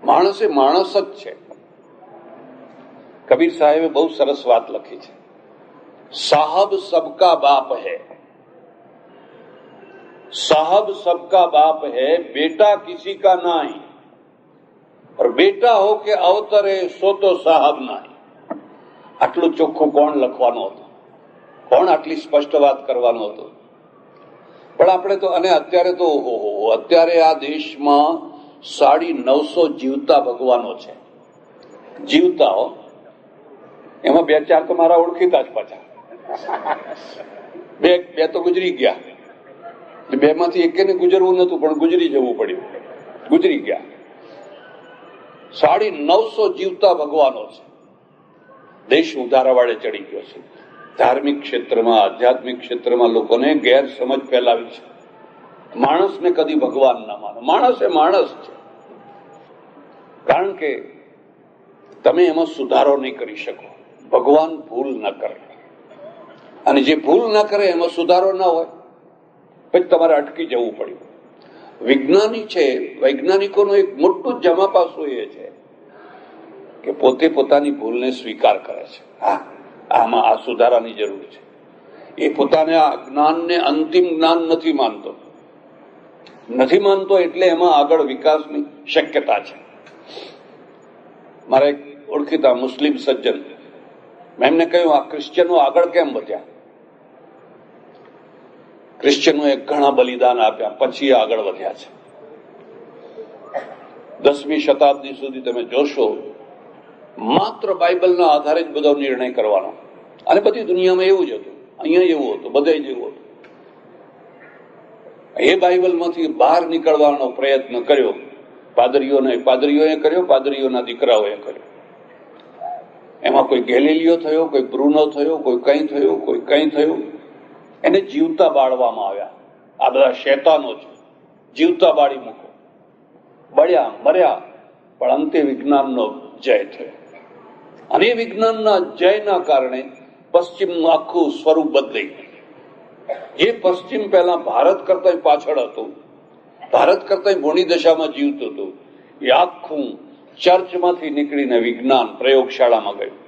માણસ એ માણસ જ છે. કબીર સાહેબે બહુ સરસ વાત લખી છે. સાહબ સબકા બાપ હૈ, साहब सबका बाप है, बेटा किसी का नहीं, और बेटा हो के अवतरे સો તો સાહબ નહીં. આટલું ચોખ્ખું કોણ લખવાનું હતું? કોણ આટલી સ્પષ્ટ વાત કરવાનું હતું? પણ આપણે તો, અને અત્યારે આ દેશમાં 950 જીવતા ભગવાનો છે. જીવતા, એમાં 2-4 તો મારા ઓળખીતા જ પાછા, બે તો ગુજરી ગયા. 2 માંથી એકેને ગુજરવું નતું, પણ ગુજરી જવું પડ્યું, ગુજરી ગયા. 950 જીવતા ભગવાનો છે. દેશ ઉધારાવાળે ચડી ગયો છે. ધાર્મિક ક્ષેત્રમાં, આધ્યાત્મિક ક્ષેત્રમાં લોકોને ગેરસમજ ફેલાવી છે. માણસને કદી ભગવાન ના માનો. માણસ એ માણસ છે. કારણ કે તમે એમાં સુધારો નહીં કરી શકો. ભગવાન ભૂલ ન કરે, અને જે ભૂલ ન કરે એમાં સુધારો ના હોય, પછી તમારે અટકી જવું પડ્યું. વિજ્ઞાની છે, વૈજ્ઞાનિકોનું એક મોટું જમા પાસું એ છે કે પોતે પોતાની ભૂલને સ્વીકાર કરે છે. હા, આમાં આ સુધારાની જરૂર છે. એ પોતાને આ જ્ઞાનને અંતિમ જ્ઞાન નથી માનતો એટલે એમાં આગળ વિકાસની શક્યતા છે. મારા એક ઓળખીતા મુસ્લિમ સજ્જન, મેં એમને કહ્યું, આ ક્રિશ્ચિયનો આગળ કેમ વધ્યા? ક્રિશ્ચિયનોએ ઘણા બલિદાન આપ્યા, પછી આગળ વધ્યા છે. 10મી શતાબ્દી સુધી તમે જોશો, માત્ર બાઇબલના આધારે જ બધો નિર્ણય કરવાનો. અને બધી દુનિયામાં એવું જ હતું, અહીંયા એવું હતું, બધે જ એવું હતું. એ બાઇબલમાંથી બહાર નીકળવાનો પ્રયત્ન કર્યો પાદરીઓએ કર્યો, પાદરીઓના દીકરાઓએ કર્યો. એમાં કોઈ ગેલીલિયો થયો, કોઈ બ્રુનો થયો, કોઈ કંઈ થયું. એને જીવતા બાળવામાં આવ્યા. આ બધા શેતાનો છે, જીવતા બાળી મૂકો. બળ્યા, મર્યા, પણ અંતે વિજ્ઞાનનો જય થયો. અને એ વિજ્ઞાનના જયના કારણે પશ્ચિમનું આખું સ્વરૂપ બદલાઈ ગયું. જે પશ્ચિમ પહેલા ભારત કરતા પાછળ હતું, ભારત કરતા ભોણી દશામાં જીવતું હતું, એ આખું ચર્ચમાંથી નીકળીને વિજ્ઞાન પ્રયોગશાળામાં ગયું.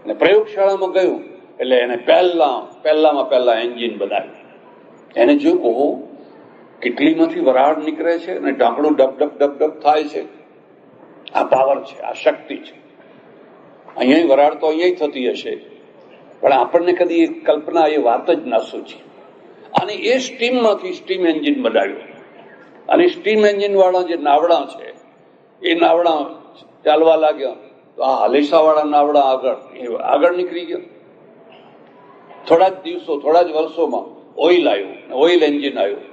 અને પ્રયોગશાળામાં ગયું એટલે એને પહેલા એન્જિન બનાવ્યું. એને જોયું, ઓહો, કેટલીમાંથી વરાળ નીકળે છે અને ઢાંકણું ડબ ડબ થાય છે. આ પાવર છે, આ શક્તિ છે. અહીંયા વરાળ તો અહીંયા થતી હશે, પણ આપણને કદી કલ્પના એ વાત જ ના સૂચી. અને એ સ્ટીમમાંથી સ્ટીમ એન્જિન બનાવ્યું. અને સ્ટીમ એન્જિન વાળા જે નાવડા છે, એ નાવડા ચાલવા લાગ્યા તો આ હલેસા વાળા નાવડા આગળ નીકળી ગયા. થોડા જ દિવસો, થોડા જ વર્ષોમાં ઓઇલ આવ્યું, ઓઇલ એન્જિન આવ્યું.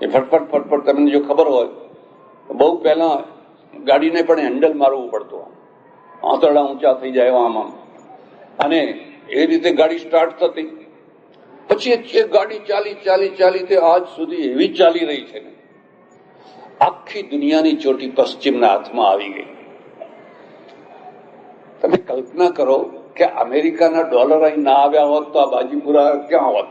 એ ફટફટ તમને જો ખબર હોય તો બહુ પહેલા ગાડીને પણ હેન્ડલ મારવું પડતું, આંતરડા ઊંચા થઈ જાય આમાં, અને એ રીતે ગાડી સ્ટાર્ટ થતી. પછી એ ગાડી ચાલી તે આજ સુધી એવી ચાલી રહી છે ને, આખી દુનિયાની ચોટી પશ્ચિમના હાથમાં આવી ગઈ. તમે કલ્પના કરો કે અમેરિકાના ડોલર અહીં ના આવ્યા હોત તો આ બાજીપુરા ક્યાં હોત?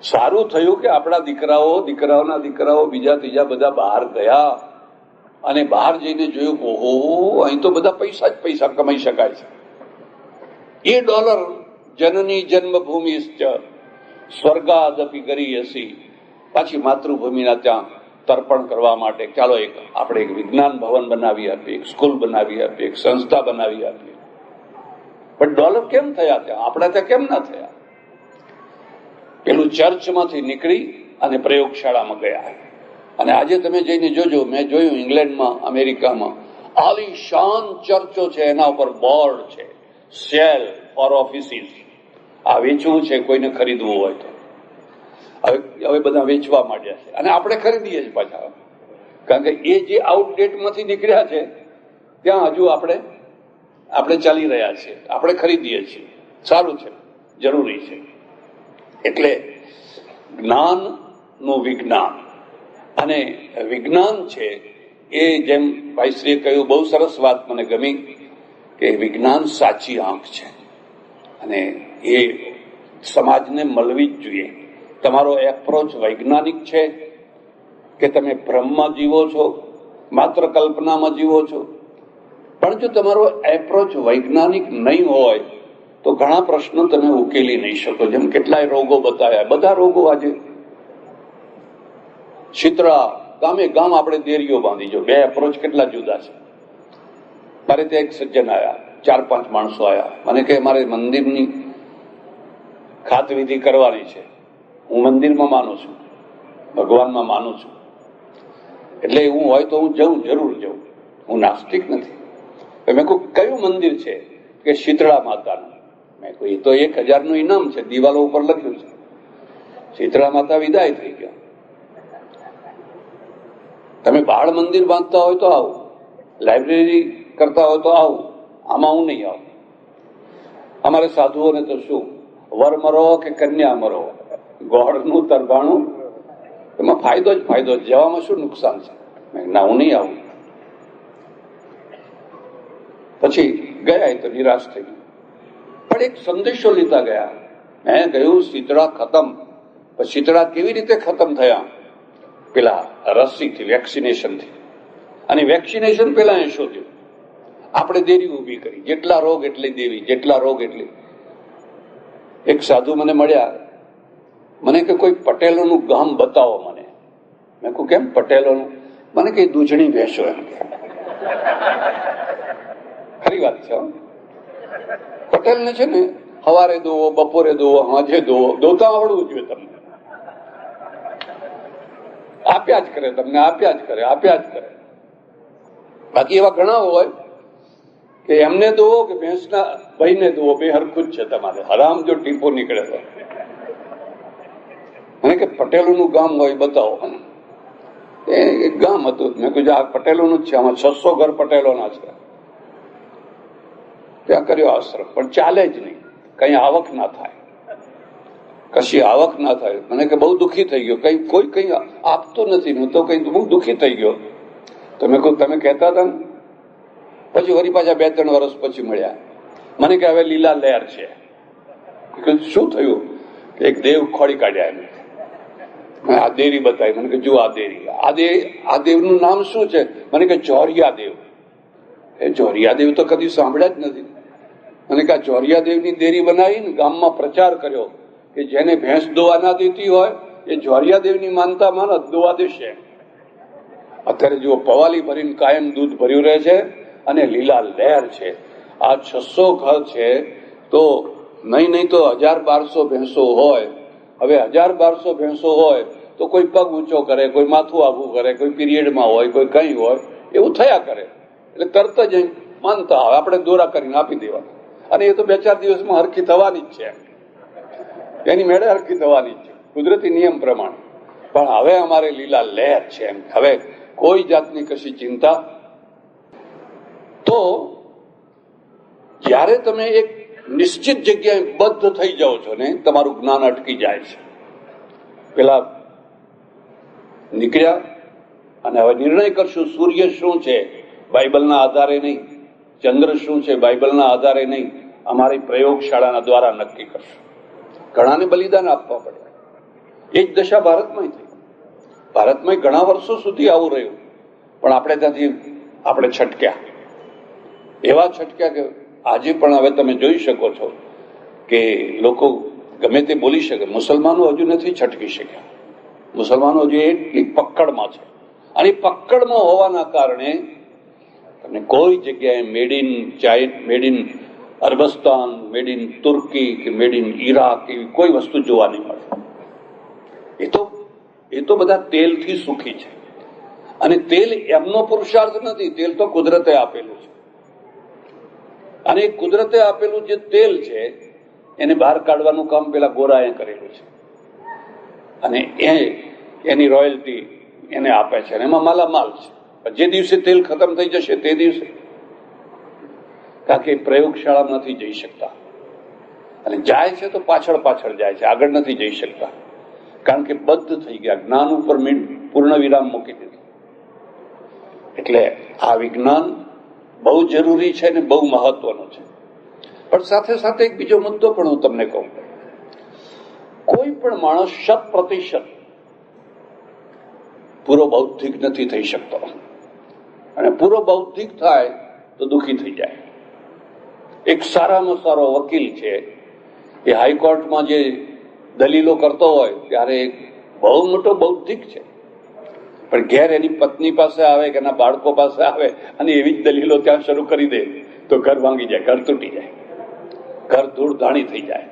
સારું થયું કે આપણા દીકરાઓના દીકરાઓ બીજા ત્રીજા બધા બહાર ગયા, અને બહાર જઈને જોયું, ઓહો, અહીં તો બધા પૈસા કમાઈ શકાય છે. એ ડોલર જનની જન્મભૂમિ સ્વર્ગાદપી કરી હસી, પાછી માતૃભૂમિના ત્યાં તર્પણ કરવા માટે ચાલો આપણે એક વિજ્ઞાન ભવન બનાવી આપીએ, એક સ્કૂલ બનાવી આપીએ, એક સંસ્થા બનાવી આપીએ. પણ ડોલર કેમ થયા ત્યાં? આપણા ત્યાં કેમ ના થયા? પેલું ચર્ચમાંથી નીકળી અને પ્રયોગશાળામાં ગયા. અને આજે તમે જઈને જોજો, મેં જોયું ઇંગ્લેન્ડમાં, અમેરિકામાં આલીશાન ચર્ચો છે, એના ઉપર બોર્ડ છે, સેલ ફોર ઓફિસીસ. આ વેચવું છે, કોઈને ખરીદવું હોય તો. હવે બધા વેચવા માંડ્યા છે, અને આપણે ખરીદીએ છીએ પાછા. કારણ કે એ જે આઉટડેટમાંથી નીકળ્યા છે ત્યાં હજુ આપણે ચાલી રહ્યા છીએ, આપણે ખરીદીએ છીએ. સારું છે, જરૂરી છે. એટલે જ્ઞાનનું વિજ્ઞાન, અને વિજ્ઞાન છે એ, જેમ ભાઈશ્રીએ કહ્યું, બહુ સરસ વાત મને ગમી કે વિજ્ઞાન સાચી આંખ છે, અને એ સમાજને મળવી જ જોઈએ. તમારો એપ્રોચ વૈજ્ઞાનિક છે કે તમે ભ્રમમાં જીવો છો, માત્ર કલ્પનામાં જીવો છો? પણ જો તમારો એપ્રોચ વૈજ્ઞાનિક નહીં હોય તો ઘણા પ્રશ્નો તમે ઉકેલી નહીં શકો. જેમ કેટલાય રોગો બતાવ્યા, બધા રોગો આજે શીતળા ગામે ગામ આપણે દેરીઓ બાંધી જો, બે એપ્રોચ કેટલા જુદા છે. મારે ત્યાં એક સજ્જન આવ્યા, 4-5 માણસો આવ્યા, મને કે મારે મંદિરની ખાતવિધિ કરવાની છે. હું મંદિરમાં માનું છું, ભગવાનમાં માનું છું, એટલે એવું હોય તો હું જઉં, જરૂર જઉં, હું નાસ્તિક નથી. મેં કહ્યું કયું મંદિર છે? કે શીતળા માતાનું. મેં કહ્યું એ તો 1000નું ઇનામ છે, દિવાલો ઉપર લખ્યું છે. શીતળા માતા વિદાય થઈ ગયા. તમે બાળ મંદિર બાંધતા હોય તો આવો, લાઇબ્રેરી કરતા હોય તો આવો, આમાં હું નહીં આવું. અમારે સાધુઓને તો શું, વર મરો કે કન્યા મરો, ગોળનું તરભાણું, એમાં ફાયદો જ ફાયદો, જવામાં શું નુકસાન છે? ના, હું નહીં આવું. પછી ગયા એ તો નિરાશ થઈ ગયું. પણ એક સંદેશો લીધા ગયા. મેં કહ્યું શીતળા ખતમ. પણ શીતળા કેવી રીતે ખતમ થયા? પેલા રસીથી, વેક્સિનેશનથી. અને વેક્સિનેશન પેલા એ શોધ્યું. આપણે દેરી ઉભી કરી, જેટલા રોગ એટલી દેવી, જેટલા રોગ એટલી. એક સાધુ મને મળ્યા, મને કે કોઈ પટેલોનું ગામ બતાવો મને. મેં કહું કેમ પટેલોનું? મને કઈ દૂધણી ભેંસો. એમ ખરી વાત છે. પટેલને છે ને સવારે દોવો, બપોરે દોવો, સાંજે દોવો, દોતા આવડવું જોઈએ તમને. આપ્યા જ કરે તમને, આપ્યા જ કરે, આપ્યા જ કરે. બાકી એવા ઘણા હોય કે એમને દોવો કે ભેંસના ભાઈને દોવો, બે હરખું જ છે તમારે. હરામ જો ટીપો નીકળે તો. મને કે પટેલોનું ગામ હોય બતાવો. એક ગામ હતું, મેં કીધું આ પટેલોનું જ છે, આમાં 600 ઘર પટેલોના છે. ત્યાં કર્યો આશ્રમ, પણ ચાલે જ નહીં, કઈ આવક ના થાય, કશી આવક ના થાય. મને કે બહુ દુઃખી થઈ ગયો, કોઈ કઈ આપતું નથી, હું તો કઈ બહુ દુઃખી થઈ ગયો. તમે કહું તમે કહેતા હતા ને. પછી વળી પાછા 2-3 વર્ષ પછી મળ્યા. મને કે હવે લીલા લહેર છે. શું થયું? એક દેવ ખોડી કાઢ્યા એને. આ દેરી બતાવી. મને કે જુઓ આ દેરી, આ દેવનું નામ શું છે? મને કે જોરિયા દેવ. એ જોરિયા દેવ તો કદી સાંભળ્યા જ નથી. મને કે આ જોરિયા દેવની દેરી બનાવીને ગામમાં પ્રચાર કર્યો કે જેને ભેંસ દોવા ના દેતી હોય એ જોરિયા દેવની માનતા માનો દોવા દેશે. અત્યારે જુઓ પવાલી ભરીને કાયમ દૂધ ભર્યું રહે છે અને લીલા લહેર છે. આ 600 ઘર છે તો નહીં તો 1000-1200 ભેંસો હોય. હવે 1000-1200 ભેંસો હોય તો કોઈ પગ ઊંચો કરે, કોઈ માથું આઘું કરે, કોઈ પીરિયડમાં હોય, કોઈ કઈ હોય, એવું થયા કરે. એટલે તરત જ માનતા હોય, આપણે દોરા કરીને આપી દેવા. અને એ તો 2-4 દિવસમાં હરખી થવાની જ છે, એની મેળે હરખી થવાની જ છે, કુદરતી નિયમ પ્રમાણે. પણ હવે અમારે લીલા લહેર છે એમ, હવે કોઈ જાતની કશી ચિંતા. તો જ્યારે તમે એક નિશ્ચિત જગ્યાએ બદ્ધ થઈ જાઓ છો ને, તમારું જ્ઞાન અટકી જાય છે. પેલા નીકળ્યા અને હવે નિર્ણય કરશું સૂર્ય શું છે બાઇબલના આધારે નહીં, ચંદ્ર શું છે બાઇબલના આધારે નહીં, અમારી પ્રયોગશાળાના દ્વારા નક્કી કરશું. ઘણાને બલિદાન આપવા પડે. એ જ દશા ભારતમાં થઈ. ભારતમાં ઘણા વર્ષો સુધી આવું રહ્યું, પણ આપણે ત્યાંથી આપણે છટક્યા, એવા છટક્યા કે આજે પણ હવે તમે જોઈ શકો છો કે લોકો ગમે તે બોલી શકે. મુસલમાનો હજુ નથી છટકી શક્યા. મુસલમાનો હજુ એટલી પકડમાં છે, અને પકડમાં હોવાના કારણે તમને કોઈ જગ્યાએ મેડ ઇન અરબસ્તાન, મેડ ઇન તુર્કી કે મેડ ઇન ઈરાક એવી કોઈ વસ્તુ જોવા નહીં મળે. એ તો બધા તેલથી સુખી છે. અને તેલ એમનો પુરુષાર્થ નથી, તેલ તો કુદરતે આપેલું છે. અને કુદરતે આપેલું જે તેલ છે એને બહાર કાઢવાનું કામ પેલા ગોરાએ કરેલું છે. અને એની રોયલ્ટી એને આપે છે, અને એમાં માલામાલ છે. જે દિવસે તેલ ખતમ થઈ જશે તે દિવસે, કારણ કે પ્રયોગશાળા નથી જઈ શકતા, અને જાય છે તો પાછળ જાય છે, આગળ નથી જઈ શકતા, કારણ કે બદ્ધ થઈ ગયા, જ્ઞાન ઉપર પૂર્ણ વિરામ મૂકી દીધું. એટલે આ વિજ્ઞાન બહુ જરૂરી છે ને બહુ મહત્વનું છે. પણ સાથે સાથે એક બીજો મુદ્દો પણ હું તમને કહું કોઈ પણ માણસ 100% પૂરો બૌદ્ધિક નથી થઈ શકતો, અને પૂરો બૌદ્ધિક થાય તો દુઃખી થઈ જાય. એક સારામાં સારો વકીલ છે, એ હાઈકોર્ટમાં જે દલીલો કરતો હોય ત્યારે બહુ મોટો બૌદ્ધિક છે, પણ ઘેર એની પત્ની પાસે આવે કે એના બાળકો પાસે આવે અને એવી જ દલીલો ત્યાં શરૂ કરી દે તો ઘર ભાંગી જાય, ઘર તૂટી જાય, ઘર ધૂળ ધાણી થઈ જાય.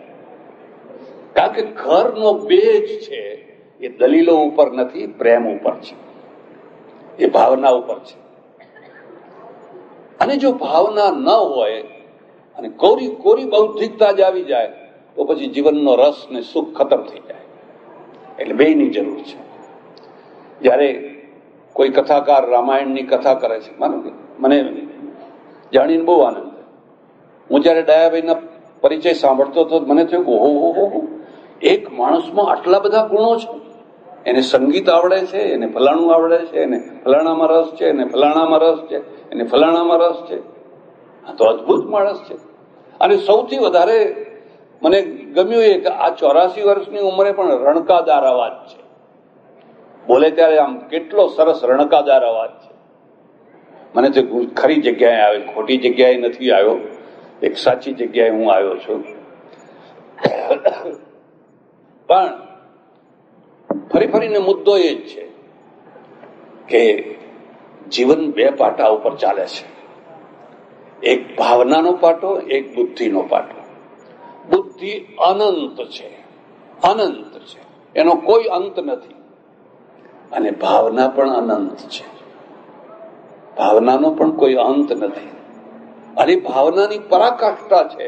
કારણ કે ઘરનો બેજ છે એ દલીલો ઉપર નથી, પ્રેમ ઉપર છે, એ ભાવના ઉપર છે. અને જો ભાવના ન હોય અને કોરી કોરી બૌદ્ધિકતા જ આવી જાય તો પછી જીવનનો રસ ને સુખ ખતમ થઈ જાય. એટલે બેયની જરૂર છે. જયારે કોઈ કથાકાર રામાયણની કથા કરે છે, મને જાણીને બહુ આનંદ થયો. હું જયારે દયાભાઈના પરિચય સાંભળતો હતો મને થયું કે ઓહો, એક માણસમાં આટલા બધા ગુણો છે. એને સંગીત આવડે છે, એને ફલાણું આવડે છે, એને ફલાણામાં રસ છે, એને ફલાણામાં રસ છે, એને ફલાણામાં રસ છે. આ તો અદભુત માણસ છે. અને સૌથી વધારે મને ગમ્યું એ કે આ 84 વર્ષની ઉંમરે પણ રણકાદાર અવાજ છે. બોલે ત્યારે આમ કેટલો સરસ રણકાદાર અવાજ છે. મને તો ખરી જગ્યાએ આવ્યો, ખોટી જગ્યાએ નથી આવ્યો, એક સાચી જગ્યાએ હું આવ્યો છું. પણ ફરીને મુદ્દો એ જ છે કે જીવન બે પાટા ઉપર ચાલે છે. એક ભાવનાનો પાટો, એક બુદ્ધિનો પાટો. બુદ્ધિ અનંત છે, અનંત છે, એનો કોઈ અંત નથી. અને ભાવના પણ અનંત છે, ભાવનાનો પણ કોઈ અંત નથી. અને ભાવનાની પરાકાષ્ઠા છે,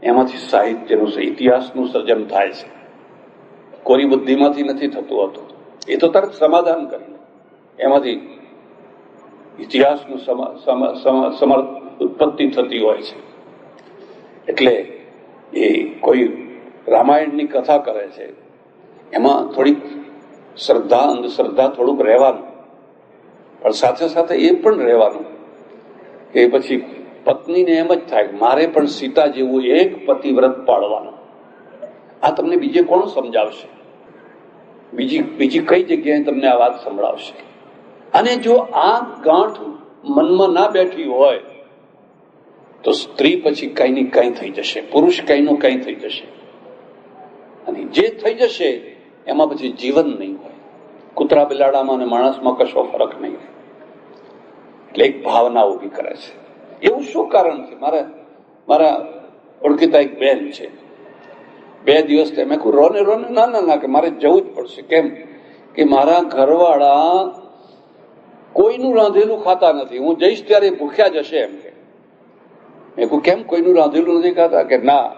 એમાંથી સાહિત્યનું, ઇતિહાસનું સર્જન થાય છે. કોરી બુદ્ધિમાંથી નથી થતું હતું. એ તો તરત સમાધાન કરી એમાંથી ઇતિહાસનું ઉત્પત્તિ થતી હોય છે. એટલે એ કોઈ રામાયણની કથા કરે છે, એમાં થોડીક શ્રદ્ધા, અંધશ્રદ્ધા થોડુંક રહેવાનું, પણ સાથે સાથે એ પણ રહેવાનું કે પછી પત્નીને એમ જ થાય મારે પણ સીતા જેવું એક પતિવ્રત પાળવાનું. આ તમને બીજે કોણ સમજાવશે? બીજી કઈ જગ્યાએ તમને આ વાત સંભળાવશે? અને જો આ ગાંઠ મનમાં ના બેઠી હોય તો સ્ત્રી પછી કઈ ની કઈ થઈ જશે, પુરુષ કઈ નું કઈ થઈ જશે. અને જે થઈ જશે એમાં પછી જીવન નહીં હોય. કૂતરા બિલાડામાં અને માણસમાં કશો ફરક નહીં. એટલે એક ભાવના ઉભી કરે છે. એવું શું કારણ છે? મારા ઓળખીતા એક બેન છે, 2 દિવસ મેં કહું રોને ના કે મારે જવું જ પડશે. કેમ કે મારા ઘરવાળા કોઈનું રાંધેલું ખાતા નથી, હું જઈશ ત્યારે ભૂખ્યા જશે એમ કે. મેં કહું કેમ કોઈનું રાંધેલું નથી ખાતા? કે ના,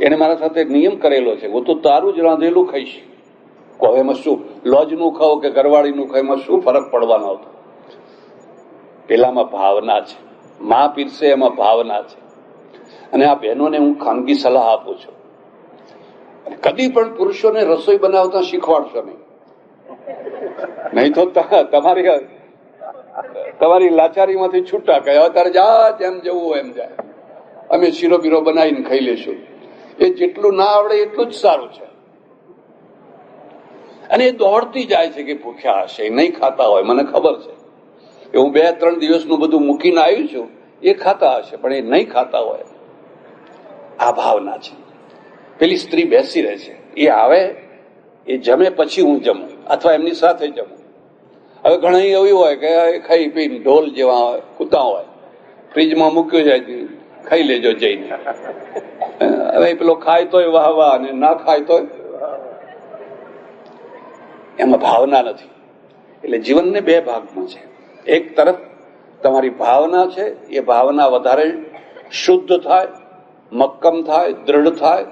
એને મારા સાથે નિયમ કરેલો છે, હું તો તારું જ રાંધેલું ખાઈશ. હવે એમાં શું, લોજનું ખાઓ કે ઘરવાળીનું ખાઓ, એમાં શું ફરક પડવાનો હતો? પેલામાં ભાવના છે, માં પીરસે એમાં ભાવના છે. અને આ બહેનોને હું ખાનગી સલાહ આપું છું, કદી પણ પુરુષોને રસોઈ બનાવતા શીખવાડશો નહીં તો તમારી લાચારીમાંથી છૂટા કહે હવે તારે જા જેમ જવું હોય એમ જાય, અમે શીરો બીરો બનાવીને ખાઈ લેશું. એ જેટલું ના આવડે એટલું જ સારું છે. અને એ દોડતી જાય છે કે ભૂખ્યા હશે, નહીં ખાતા હોય, મને ખબર છે. હું 2-3 દિવસનું બધું મૂકીને આવ્યું છું, એ ખાતા હશે પણ એ નહીં ખાતા હોય. આ ભાવના છે. પેલી સ્ત્રી બેસી રહે છે, એ આવે, એ જમે પછી હું જમું અથવા એમની સાથે જમું. હવે ઘણા એવી હોય કે ખાઈ પીને ઢોલ જેવા કૂતા હોય, ફ્રીજમાં મૂક્યો જાય, ખાઈ લેજો જઈને. હવે પેલો ખાય તોય વાહ વાહ અને ના ખાય તોય. એમાં ભાવના નથી. એટલે જીવનને 2 ભાગમાં છે. એક તરફ તમારી ભાવના છે, એ ભાવના વધારે શુદ્ધ થાય, મક્કમ થાય, દ્રઢ થાય,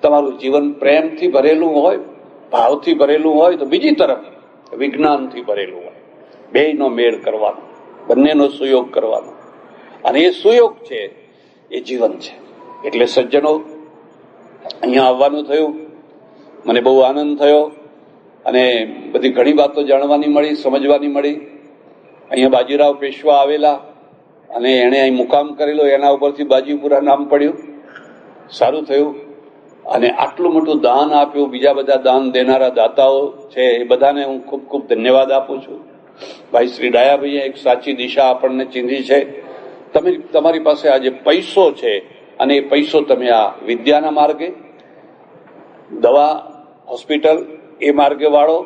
તમારું જીવન પ્રેમથી ભરેલું હોય, ભાવથી ભરેલું હોય. તો બીજી તરફ વિજ્ઞાનથી ભરેલું હોય. બેયનો મેળ કરવાનો, બંનેનો સુયોગ કરવાનો. અને એ સુયોગ છે એ જીવન છે. એટલે સજ્જનો, અહીંયા આવવાનું થયું, મને બહુ આનંદ થયો અને બધી ઘણી વાતો જાણવાની મળી, સમજવાની મળી. અહીંયા બાજીરાવ પેશવા આવેલા અને એને અહીં મુકામ કરેલો, એના ઉપરથી બાજીપુરા નામ પડ્યું. સારું થયું. અને આટલું મોટું દાન આપ્યું, બીજા બધા દાન દેનારા દાતાઓ છે એ બધાને હું ખૂબ ખૂબ ધન્યવાદ આપું છું. ભાઈ શ્રી ડાયાભાઈએ એક સાચી દિશા આપણને ચીંધી છે. તમે તમારી પાસે આજે પૈસો છે અને એ પૈસો તમે આ વિદ્યાના માર્ગે, દવા, હોસ્પિટલ એ માર્ગે વાળો,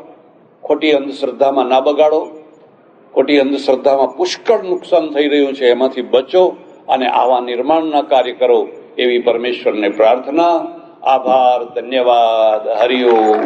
ખોટી અંધશ્રદ્ધામાં ના બગાડો. ખોટી અંધશ્રદ્ધામાં પુષ્કળ નુકસાન થઈ રહ્યું છે, એમાંથી બચો અને આવા નિર્માણના કાર્ય કરો એવી પરમેશ્વરને પ્રાર્થના. આભાર, ધન્યવાદ, હરિઓમ.